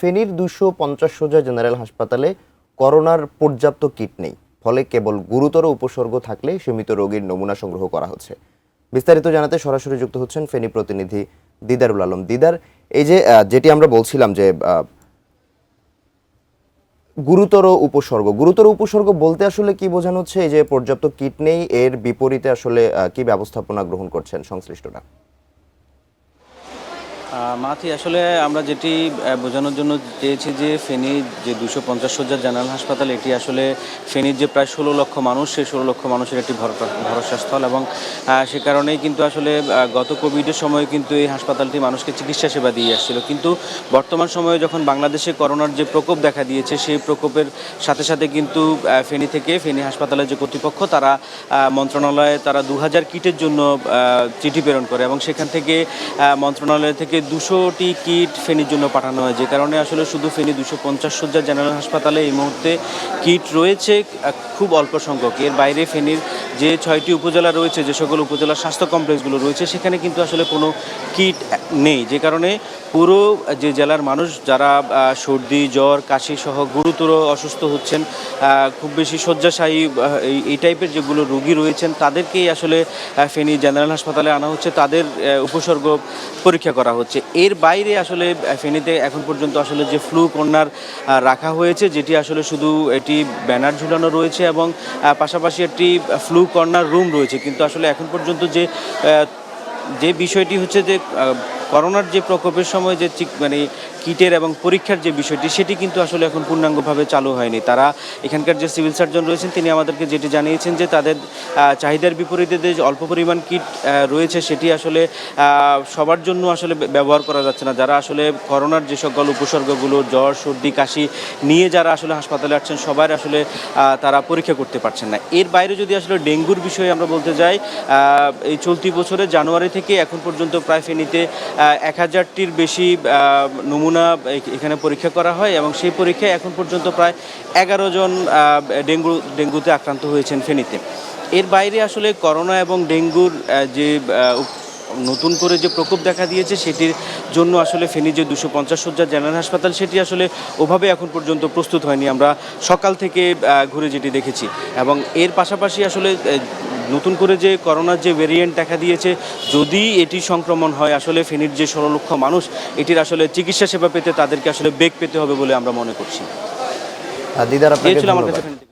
ফেনীর 250 শয্যা জেনারেল হাসপাতালে করোনার পর্যাপ্ত কিট নেই, ফলে কেবল গুরুতর উপসর্গ থাকলে সীমিত রোগীর নমুনা সংগ্রহ করা হচ্ছে। বিস্তারিত জানাতে সরাসরি যুক্ত হচ্ছেন ফেনী প্রতিনিধি দিদারুল আলম। দিদার, এই যে যেটি আমরা বলছিলাম যে গুরুতর উপসর্গ বলতে আসলে কি বোঝানো হচ্ছে? এই যে পর্যাপ্ত কিট নেই, এর বিপরীতে আসলে কি ব্যবস্থাপনা গ্রহণ করছেন সংশ্লিষ্টরা? মাথি, আসলে আমরা যেটি বোঝানোর জন্য চেয়েছি যে ফেনীর যে 250 শয্যার জেনারেল হাসপাতাল, এটি আসলে ফেনীর যে প্রায় 16 লক্ষ মানুষ, সেই 16 লক্ষ মানুষের একটি ভরসাস্থল এবং সে কারণেই কিন্তু আসলে গত কোভিডের সময় কিন্তু এই হাসপাতালটি মানুষকে চিকিৎসা সেবা দিয়ে আসছিল। কিন্তু বর্তমান সময়ে যখন বাংলাদেশে করোনার যে প্রকোপ দেখা দিয়েছে, সেই প্রকোপের সাথে সাথে কিন্তু ফেনী হাসপাতালের যে কর্তৃপক্ষ, তারা মন্ত্রণালয়ে 2000 কিটের জন্য চিঠি প্রেরণ করে এবং সেখান থেকে মন্ত্রণালয় থেকে 200টি কিট ফেনীর জন্য পাঠানো হয়। যে কারণে আসলে শুধু ফেনী 250 শয্যার জেনারেল হাসপাতালে এই মুহূর্তে কিট রয়েছে খুব অল্প সংখ্যক। এর বাইরে ফেনীর যে 6টি উপজেলা রয়েছে, যে সকল উপজেলার স্বাস্থ্য কমপ্লেক্সগুলো রয়েছে, সেখানে কিন্তু আসলে কোনো কিট নেই। যে কারণে পুরো যে জেলার মানুষ যারা সর্দি, জ্বর, কাশি সহ গুরুতর অসুস্থ হচ্ছেন, খুব বেশি শয্যাশায়ী এই টাইপের যেগুলো রোগী রয়েছেন, তাদেরকেই আসলে ফেনী জেনারেল হাসপাতালে আনা হচ্ছে, তাদের উপসর্গ পরীক্ষা করা হচ্ছে। এর বাইরে আসলে ফেনীতে এখন পর্যন্ত আসলে যে ফ্লু কর্নার রাখা হয়েছে, যেটি আসলে শুধু এটি ব্যানার ঝুলানো রয়েছে এবং পাশাপাশি একটি ফ্লু কর্নার রুম রয়েছে, কিন্তু আসলে এখন পর্যন্ত যে বিষয়টি হচ্ছে যে করোনার যে প্রকোপের সময় যে কিটের এবং পরীক্ষার যে বিষয়টি, সেটি কিন্তু আসলে এখন পূর্ণাঙ্গভাবে চালু হয়নি। তারা এখানকার যে সিভিল সার্জন রয়েছেন, তিনি আমাদেরকে যেটি জানিয়েছেন যে তাদের চাহিদার বিপরীতে যে অল্প পরিমাণ কিট রয়েছে, সেটি আসলে সবার জন্য আসলে ব্যবহার করা যাচ্ছে না। যারা আসলে করোনার যে সকল উপসর্গগুলো, জ্বর, সর্দি, কাশি নিয়ে যারা আসলে হাসপাতালে আসছেন, সবার আসলে তারা পরীক্ষা করতে পারছেন না। এর বাইরে যদি আসলে ডেঙ্গুর বিষয়ে আমরা বলতে যাই, এই চলতি বছরের জানুয়ারি থেকে এখন পর্যন্ত প্রায় ফেনীতে 1000টির বেশি নমুনা এখানে পরীক্ষা করা হয় এবং সেই পরীক্ষায় এখন পর্যন্ত প্রায় 11 জন ডেঙ্গুতে আক্রান্ত হয়েছেন ফেনীতে। এর বাইরে আসলে করোনা এবং ডেঙ্গুর যে নতুন করে যে প্রকোপ দেখা দিয়েছে, সেটির জন্য আসলে ফেনী যে 250 শয্যার জেনারেল হাসপাতাল, সেটি আসলে ওভাবে এখন পর্যন্ত প্রস্তুত হয়নি। আমরা সকাল থেকে ঘুরে যেটি দেখেছি এবং এর পাশাপাশি আসলে নতুন করে যে করোনার যে ভেরিয়েন্ট দেখা দিয়েছে, যদি এটি সংক্রমণ হয়, আসলে ফেনীর যে 16 লক্ষ মানুষ, এটির আসলে চিকিৎসা সেবা পেতে তাদেরকে আসলে বেগ পেতে হবে বলে আমরা মনে করছি। দিদার, আপনাকে এই ছিল আমার ধন্যবাদ। কাছে।